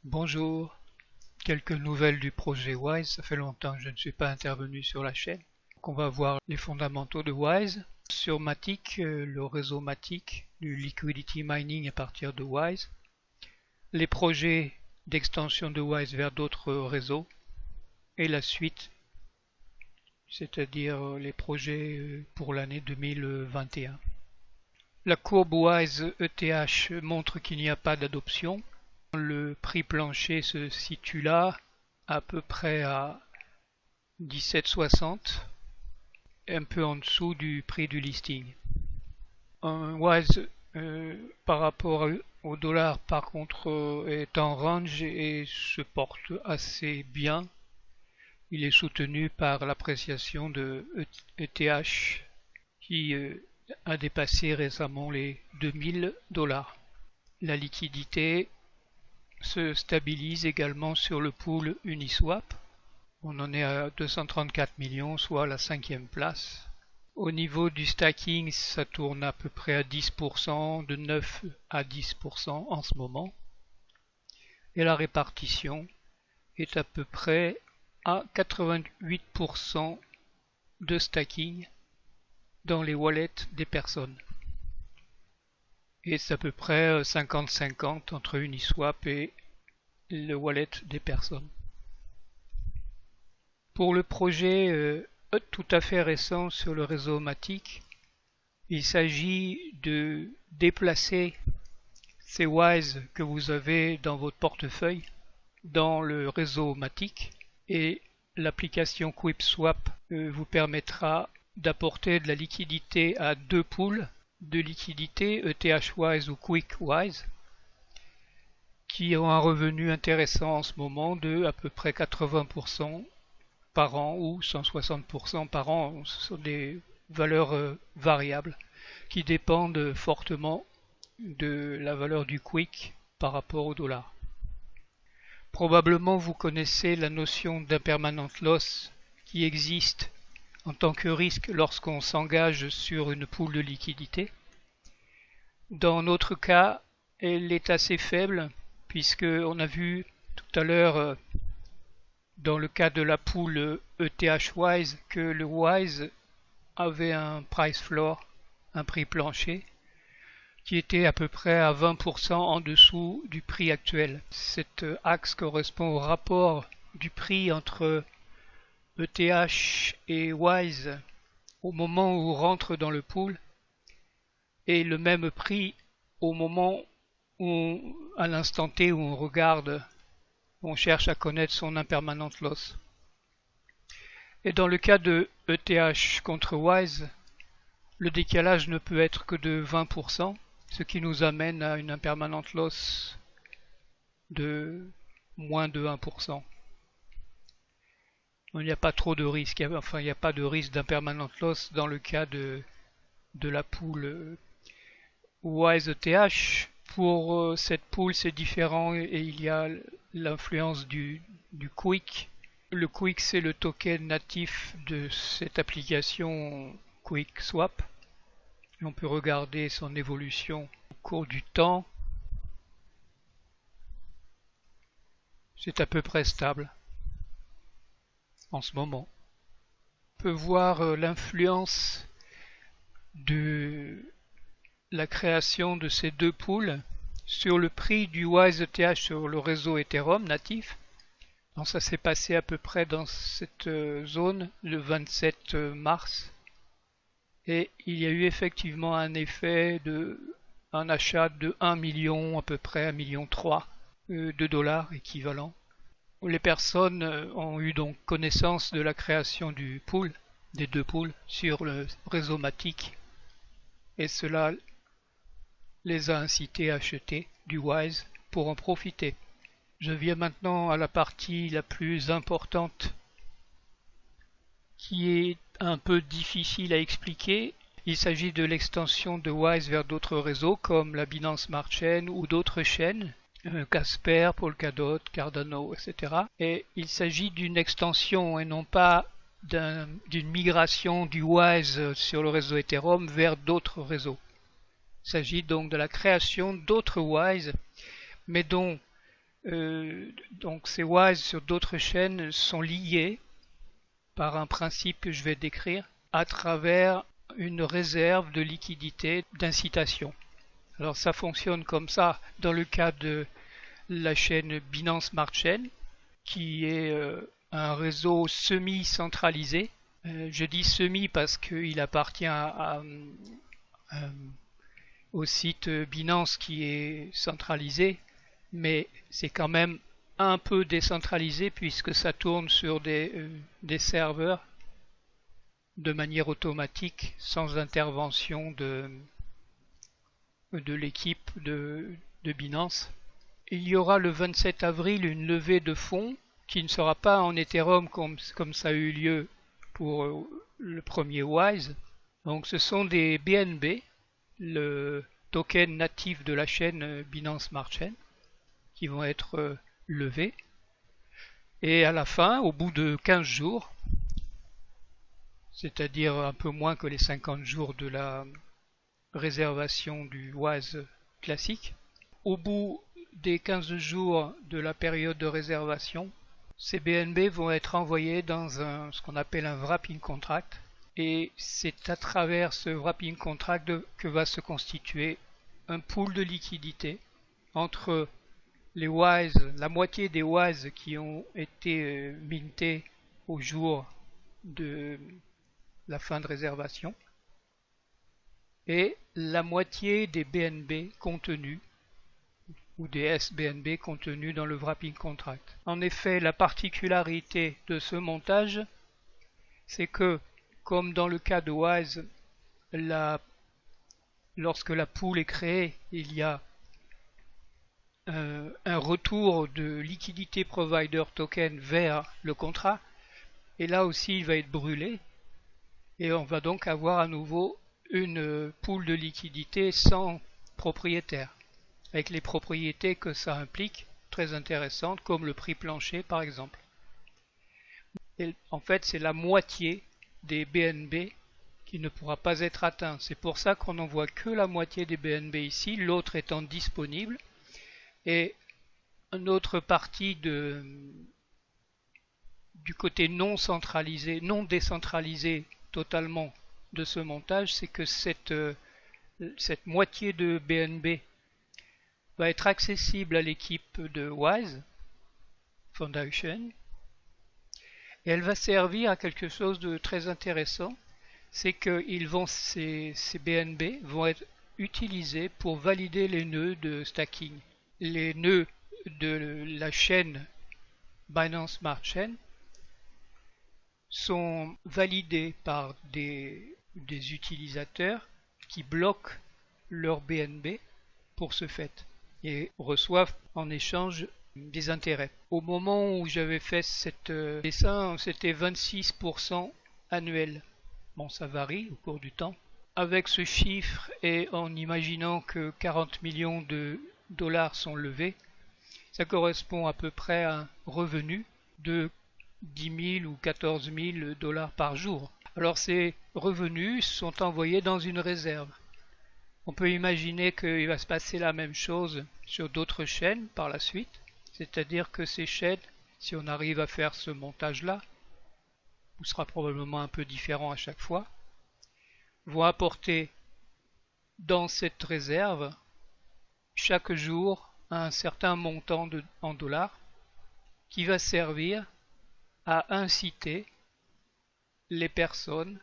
Bonjour, quelques nouvelles du projet WISE, ça fait longtemps que je ne suis pas intervenu sur la chaîne. Donc on va voir les fondamentaux de WISE. Sur Matic, le réseau Matic, du liquidity mining à partir de WISE. Les projets d'extension de WISE vers d'autres réseaux. Et la suite, c'est-à-dire les projets pour l'année 2021. La courbe WISE ETH montre qu'il n'y a pas d'adoption. Le prix plancher se situe là, à peu près à 17,60, un peu en dessous du prix du listing. Un WISE par rapport au dollar par contre est en range et se porte assez bien. Il est soutenu par l'appréciation de ETH qui a dépassé récemment les 2000 dollars. La liquidité se stabilise également sur le pool Uniswap. On en est à 234 millions, soit à la 5e place. Au niveau du stacking, ça tourne à peu près à 10%, de 9 à 10% en ce moment. Et la répartition est à peu près à 88% de stacking dans les wallets des personnes. Et c'est à peu près 50-50 entre Uniswap et le wallet des personnes. Pour le projet tout à fait récent sur le réseau Matic, il s'agit de déplacer ces WISE que vous avez dans votre portefeuille dans le réseau Matic et l'application QuipSwap vous permettra d'apporter de la liquidité à deux pools de liquidité, ETH-WISE ou QuickWise, qui ont un revenu intéressant en ce moment de à peu près 80% par an ou 160% par an. Ce sont des valeurs variables qui dépendent fortement de la valeur du Quick par rapport au dollar. Probablement vous connaissez la notion d'impermanent loss qui existe en tant que risque lorsqu'on s'engage sur une pool de liquidité. Dans notre cas, elle est assez faible puisque on a vu tout à l'heure dans le cas de la pool ETH-WISE que le WISE avait un price floor, un prix plancher, qui était à peu près à 20% en dessous du prix actuel. Cet axe correspond au rapport du prix entre ETH et WISE au moment où on rentre dans le pool et le même prix au moment où, à l'instant T où on regarde, on cherche à connaître son impermanent loss. Et dans le cas de ETH contre WISE, le décalage ne peut être que de 20%, ce qui nous amène à une impermanent loss de moins de 1%. Il n'y a pas trop de risque, enfin il n'y a pas de risque d'impermanent loss dans le cas de la pool WISE ETH. Pour cette pool c'est différent et il y a l'influence du Quick. Le Quick c'est le token natif de cette application QuickSwap. On peut regarder son évolution au cours du temps. C'est à peu près stable en ce moment. On peut voir l'influence de la création de ces deux pools sur le prix du WISE ETH sur le réseau Ethereum natif. Donc ça s'est passé à peu près dans cette zone le 27 mars. Et il y a eu effectivement un effet un achat de 1 million, à peu près 1,3 million de dollars équivalent. Les personnes ont eu donc connaissance de la création du pool, des deux pools, sur le réseau Matic. Et cela les a incités à acheter du WISE pour en profiter. Je viens maintenant à la partie la plus importante qui est un peu difficile à expliquer. Il s'agit de l'extension de WISE vers d'autres réseaux comme la Binance Smart Chain ou d'autres chaînes, Casper, Polkadot, Cardano, etc. Et il s'agit d'une extension et non pas d'une migration du WISE sur le réseau Ethereum vers d'autres réseaux. Il s'agit donc de la création d'autres WISE, mais dont Donc ces WISE sur d'autres chaînes sont liés par un principe que je vais décrire à travers une réserve de liquidité d'incitation. Alors ça fonctionne comme ça dans le cas de la chaîne Binance Smart Chain, qui est un réseau semi-centralisé. Je dis semi parce qu'il appartient au site Binance qui est centralisé, mais c'est quand même un peu décentralisé puisque ça tourne sur des serveurs de manière automatique sans intervention de l'équipe de Binance. Il y aura le 27 avril une levée de fonds qui ne sera pas en Ethereum comme ça a eu lieu pour le premier WISE. Donc ce sont des BNB, le token natif de la chaîne Binance Smart Chain, qui vont être levés. Et à la fin, au bout de 15 jours, c'est-à-dire un peu moins que les 50 jours de la réservation du WISE classique, au bout des 15 jours de la période de réservation, ces BNB vont être envoyés dans ce qu'on appelle un wrapping contract. Et c'est à travers ce wrapping contract que va se constituer un pool de liquidité entre les WISE, la moitié des WISE qui ont été mintés au jour de la fin de réservation et la moitié des BNB contenus ou des SBNB contenus dans le wrapping contract. En effet, la particularité de ce montage, c'est que, comme dans le cas de WISE, lorsque la pool est créée, il y a un retour de liquidité provider token vers le contrat, et là aussi il va être brûlé, et on va donc avoir à nouveau une pool de liquidité sans propriétaire, avec les propriétés que ça implique, très intéressantes, comme le prix plancher par exemple. Et en fait, c'est la moitié des BNB qui ne pourra pas être atteint. C'est pour ça qu'on n'en voit que la moitié des BNB ici, l'autre étant disponible. Et une autre partie du côté non centralisé, non décentralisé totalement de ce montage, c'est que cette moitié de BNB va être accessible à l'équipe de WISE Foundation et elle va servir à quelque chose de très intéressant, c'est que ces BNB vont être utilisés pour valider les nœuds de stacking. Les nœuds de la chaîne Binance Smart Chain sont validés par des utilisateurs qui bloquent leur BNB pour ce fait et reçoivent en échange des intérêts. Au moment où j'avais fait cet dessin, c'était 26% annuel. Bon, ça varie au cours du temps. Avec ce chiffre et en imaginant que 40 millions de dollars sont levés, ça correspond à peu près à un revenu de 10 000 ou 14 000 dollars par jour. Alors ces revenus sont envoyés dans une réserve. On peut imaginer qu'il va se passer la même chose sur d'autres chaînes par la suite, c'est-à-dire que ces chaînes, si on arrive à faire ce montage-là, ou sera probablement un peu différent à chaque fois, vont apporter dans cette réserve chaque jour un certain montant en dollars qui va servir à inciter les personnes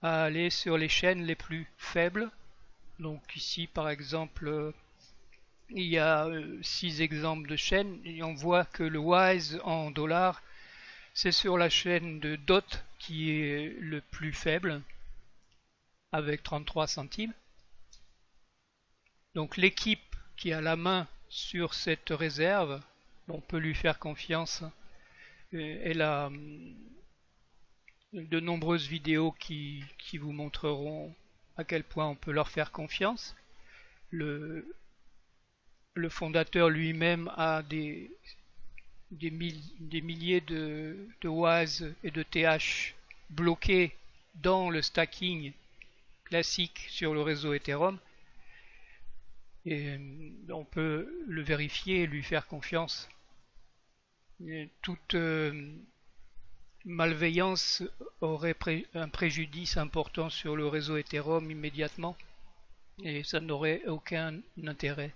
à aller sur les chaînes les plus faibles. Donc ici par exemple il y a 6 exemples de chaînes et on voit que le WISE en dollars c'est sur la chaîne de DOT qui est le plus faible avec 33 centimes. Donc l'équipe qui a la main sur cette réserve, on peut lui faire confiance. Elle a de nombreuses vidéos qui vous montreront à quel point on peut leur faire confiance. Le fondateur lui-même a des milliers de WAS et de TH bloqués dans le stacking classique sur le réseau Ethereum. Et on peut le vérifier et lui faire confiance. Et toute malveillance aurait un préjudice important sur le réseau Ethereum immédiatement, et ça n'aurait aucun intérêt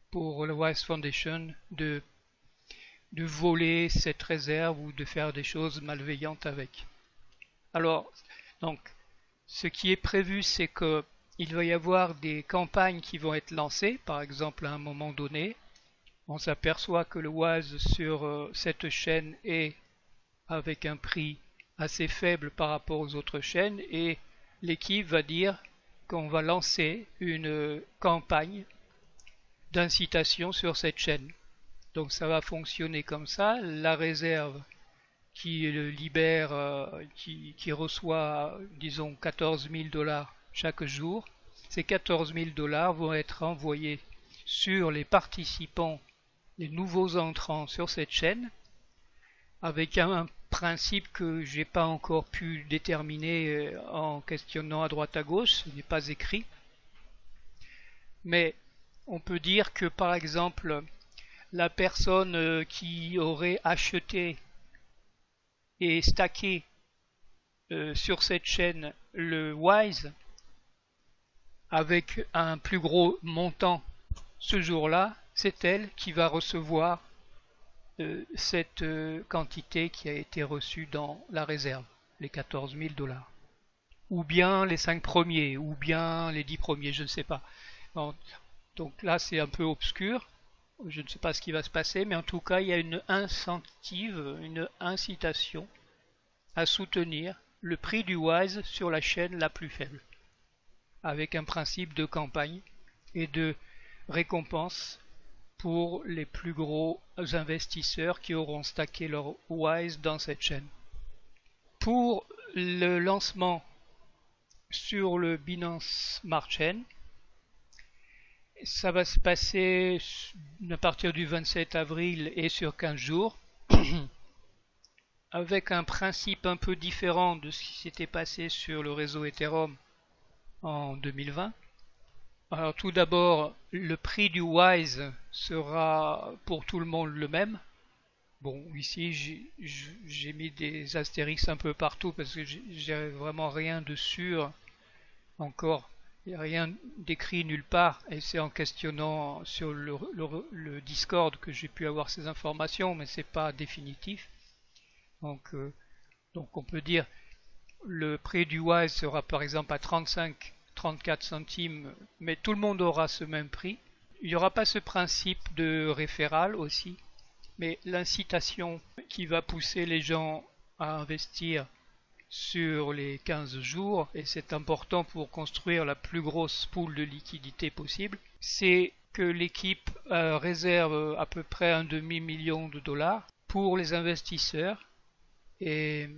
pour la Wise Foundation de voler cette réserve ou de faire des choses malveillantes avec. Alors, donc, ce qui est prévu, c'est que il va y avoir des campagnes qui vont être lancées, par exemple à un moment donné. On s'aperçoit que le Wise sur cette chaîne est avec un prix assez faible par rapport aux autres chaînes, et l'équipe va dire qu'on va lancer une campagne d'incitation sur cette chaîne. Donc ça va fonctionner comme ça. La réserve qui libère, qui reçoit, disons, 14 000 $ chaque jour, ces 14 000 $ vont être envoyés sur les participants, les nouveaux entrants sur cette chaîne, avec un principe que j'ai pas encore pu déterminer en questionnant à droite à gauche, ce n'est pas écrit. Mais on peut dire que par exemple, la personne qui aurait acheté et stacké sur cette chaîne le Wise avec un plus gros montant ce jour-là, c'est elle qui va recevoir cette quantité qui a été reçue dans la réserve, les 14 000 $. Ou bien les 5 premiers, ou bien les 10 premiers, je ne sais pas. Bon, donc là c'est un peu obscur, je ne sais pas ce qui va se passer, mais en tout cas il y a une incentive, une incitation à soutenir le prix du Wise sur la chaîne la plus faible, avec un principe de campagne et de récompense pour les plus gros investisseurs qui auront stacké leur Wise dans cette chaîne. Pour le lancement sur le Binance Smart Chain, ça va se passer à partir du 27 avril et sur 15 jours, avec un principe un peu différent de ce qui s'était passé sur le réseau Ethereum en 2020. Alors tout d'abord, le prix du Wise sera pour tout le monde le même. Bon, ici j'ai mis des astérix un peu partout parce que j'ai vraiment rien de sûr encore. Il n'y a rien d'écrit nulle part, et c'est en questionnant sur le Discord que j'ai pu avoir ces informations, mais c'est pas définitif. Donc on peut dire le prix du Wise sera par exemple à 34 centimes, mais tout le monde aura ce même prix. Il n'y aura pas ce principe de référal aussi, mais l'incitation qui va pousser les gens à investir sur les 15 jours, et c'est important pour construire la plus grosse pool de liquidité possible, c'est que l'équipe réserve à peu près un demi-million de dollars pour les investisseurs, et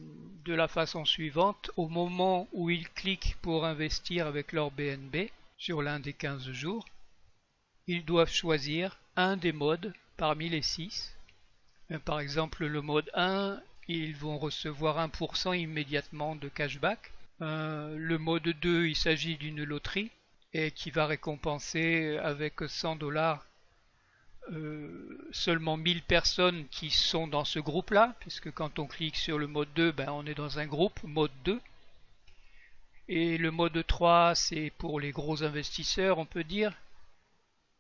de la façon suivante, au moment où ils cliquent pour investir avec leur BNB sur l'un des 15 jours, ils doivent choisir un des modes parmi les 6. Par exemple, le mode 1, ils vont recevoir 1% immédiatement de cashback. Le mode 2, il s'agit d'une loterie et qui va récompenser avec 100 $ seulement 1000 personnes qui sont dans ce groupe-là, puisque quand on clique sur le mode 2, ben, on est dans un groupe, mode 2. Et le mode 3, c'est pour les gros investisseurs, on peut dire,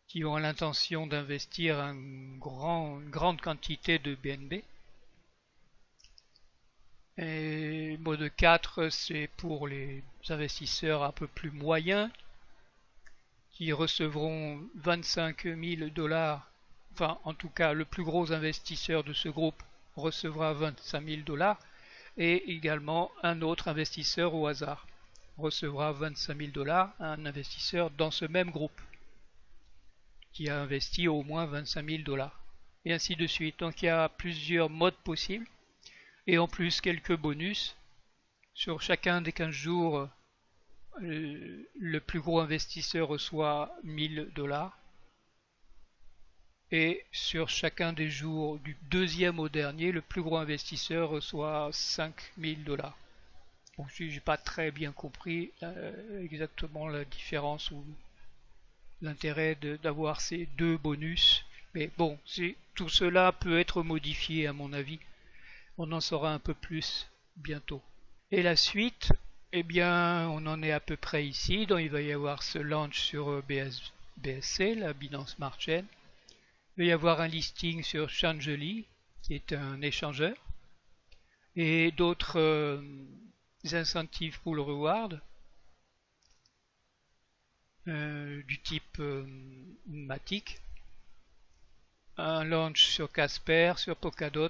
qui ont l'intention d'investir une grande quantité de BNB. Et mode 4, c'est pour les investisseurs un peu plus moyens, qui recevront 25 000 $. Enfin, en tout cas, le plus gros investisseur de ce groupe recevra 25 000 $, et également un autre investisseur au hasard recevra 25 000 $, un investisseur dans ce même groupe qui a investi au moins 25 000 $, et ainsi de suite. Donc il y a plusieurs modes possibles, et en plus quelques bonus. Sur chacun des 15 jours, le plus gros investisseur reçoit 1000 $, et sur chacun des jours du deuxième au dernier, le plus gros investisseur reçoit 5000 $. Bon, j'ai pas très bien compris exactement la différence l'intérêt d'avoir ces deux bonus. Mais bon, tout cela peut être modifié à mon avis. On en saura un peu plus bientôt. Et la suite, eh bien, on en est à peu près ici. Donc il va y avoir ce launch sur BSC, la Binance Smart Chain. Il va y avoir un listing sur Changelly, qui est un échangeur, et d'autres incentives pour le reward du type Matic, un launch sur Casper, sur Polkadot,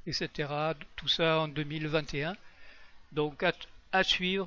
etc. Tout ça en 2021. Donc à suivre